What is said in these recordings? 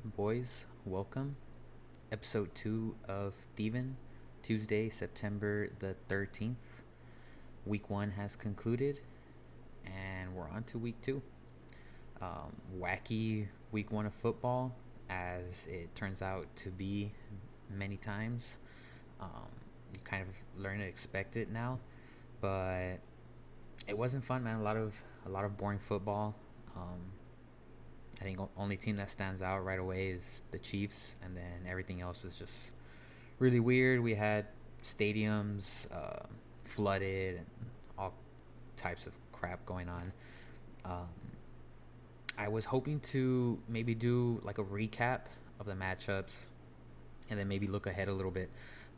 boys, welcome. Episode 2 of ThievN, Tuesday, September the 13th. Week 1 has concluded, and we're on to week 2. Wacky week 1 of football, as it turns out to be many times. You kind of learn to expect it now, but it wasn't fun, man. A lot of boring football. I think only team that stands out right away is the Chiefs, and then everything else was just really weird. We had stadiums flooded and all types of crap going on. Um, I was hoping to maybe do like a recap of the matchups and then maybe look ahead a little bit,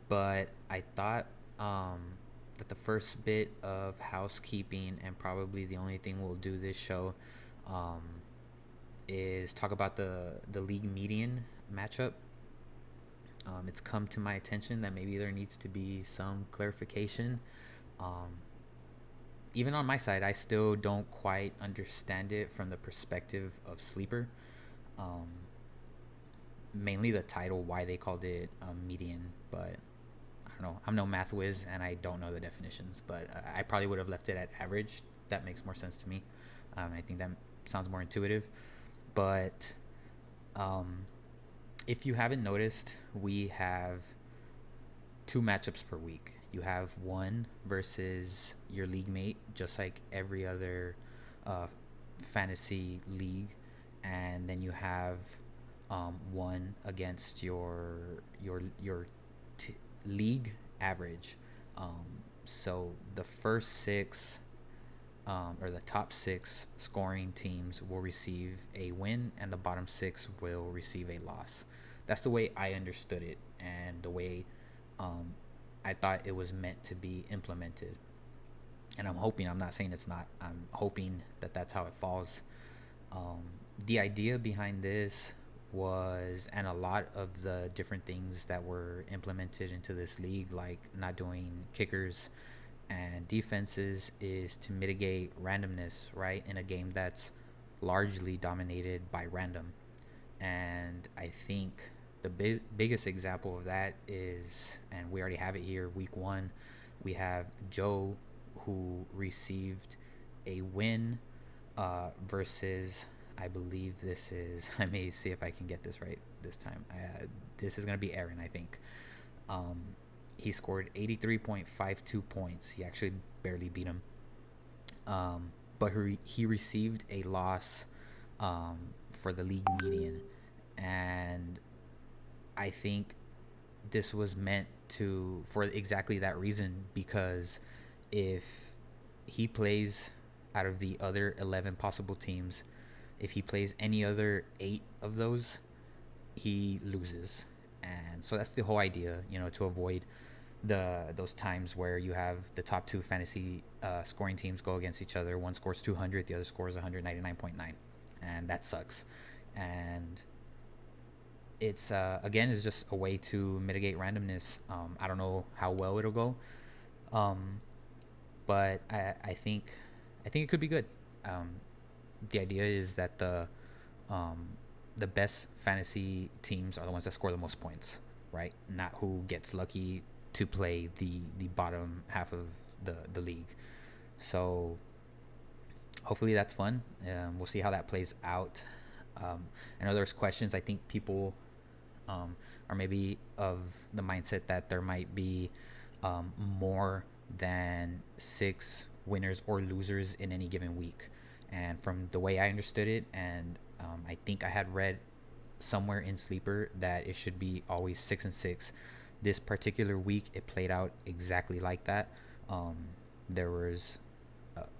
but I thought that the first bit of housekeeping and probably the only thing we'll do this show um, is talk about the league median matchup. It's come to my attention that maybe there needs to be some clarification. Um, Even on my side, I still don't quite understand it from the perspective of sleeper. Um, Mainly the title, why they called it median, but I don't know. I'm no math whiz and I don't know the definitions, but I probably would have left it at average. That makes more sense to me. I think that sounds more intuitive. But um, if you haven't noticed, we have two matchups per week. You have one versus your league mate, just like every other uh, fantasy league, and then you have one against your league average. Um, so the first six or the top six scoring teams will receive a win, and the bottom six will receive a loss. That's the way I understood it, and the way um, I thought it was meant to be implemented. And I'm hoping, I'm not saying it's not, I'm hoping that that's how it falls. Um, the idea behind this was, and a lot of the different things that were implemented into this league, like not doing kickers and defenses, is to mitigate randomness, right? In a game that's largely dominated by random. And I think the biggest example of that is, and we already have it here, week 1, we have Joe, who received a win versus, I believe this is, let me see if I can get this right this time. This is going to be Aaron, I think. Um, he scored 83.52 points. He actually barely beat him. But he received a loss for the league median. And I think this was meant to, for exactly that reason, because if he plays out of the other 11 possible teams, if he plays any other 8 of those, he loses. And so that's the whole idea, to avoid those times where you have the top two fantasy scoring teams go against each other. One scores 200, the other scores 199.9, and that sucks. And it's again, is just a way to mitigate randomness. I don't know how well it'll go, um, but I think it could be good. Um, the idea is that um, the best fantasy teams are the ones that score the most points, right? Not who gets lucky to play the bottom half of the league. So hopefully that's fun. We'll see how that plays out. I know there's questions. I think people are maybe of the mindset that there might be more than 6 winners or losers in any given week. And from the way I understood it, and I think I had read somewhere in Sleeper that it should be always 6 and 6. This particular week, it played out exactly like that. Um, there was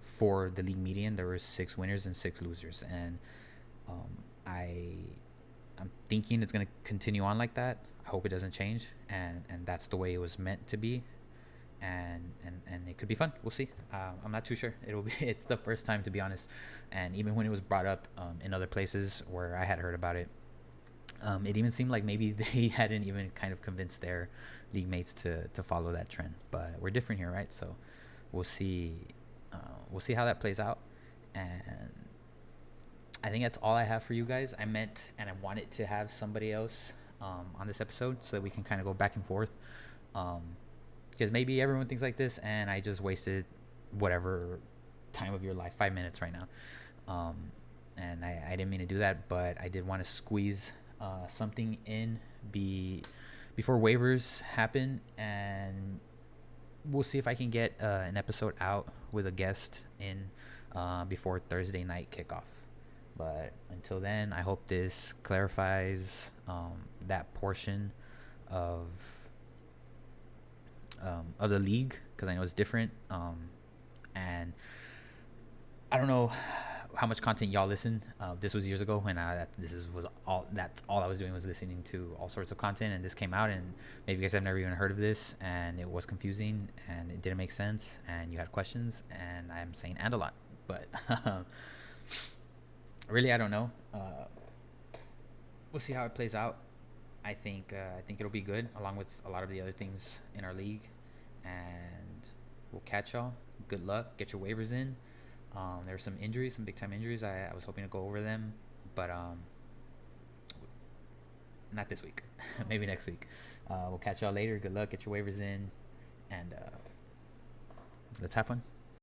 for the league median, there was 6 winners and 6 losers, and um, I I'm thinking it's gonna continue on like that. I hope it doesn't change, and that's the way it was meant to be, and it could be fun. We'll see. I'm not too sure. It'll be. It's the first time, to be honest, and even when it was brought up in other places where I had heard about it, it even seemed like maybe they hadn't even kind of convinced their league mates to follow that trend. But we're different here, right? So we'll see. We'll see how that plays out, and I think that's all I have for you guys. I meant and I wanted to have somebody else on this episode so that we can kind of go back and forth. Because maybe everyone thinks like this, and I just wasted whatever time of your life, 5 minutes right now. Um, and I didn't mean to do that, but I did want to squeeze something in before waivers happen, and we'll see if I can get an episode out with a guest in before Thursday night kickoff. But until then, I hope this clarifies that portion of the league, because I know it's different. And I don't know how much content y'all listen. This was years ago when was all. That's all I was doing was listening to all sorts of content, and this came out, and maybe you guys have never even heard of this, and it was confusing, and it didn't make sense, and you had questions, and I'm saying and a lot, but really I don't know. We'll see how it plays out. I think it'll be good, along with a lot of the other things in our league, and we'll catch y'all. Good luck. Get your waivers in. There were some injuries, some big time injuries. I was hoping to go over them, but not this week. Maybe next week. We'll catch y'all later. Good luck. Get your waivers in, and let's have fun.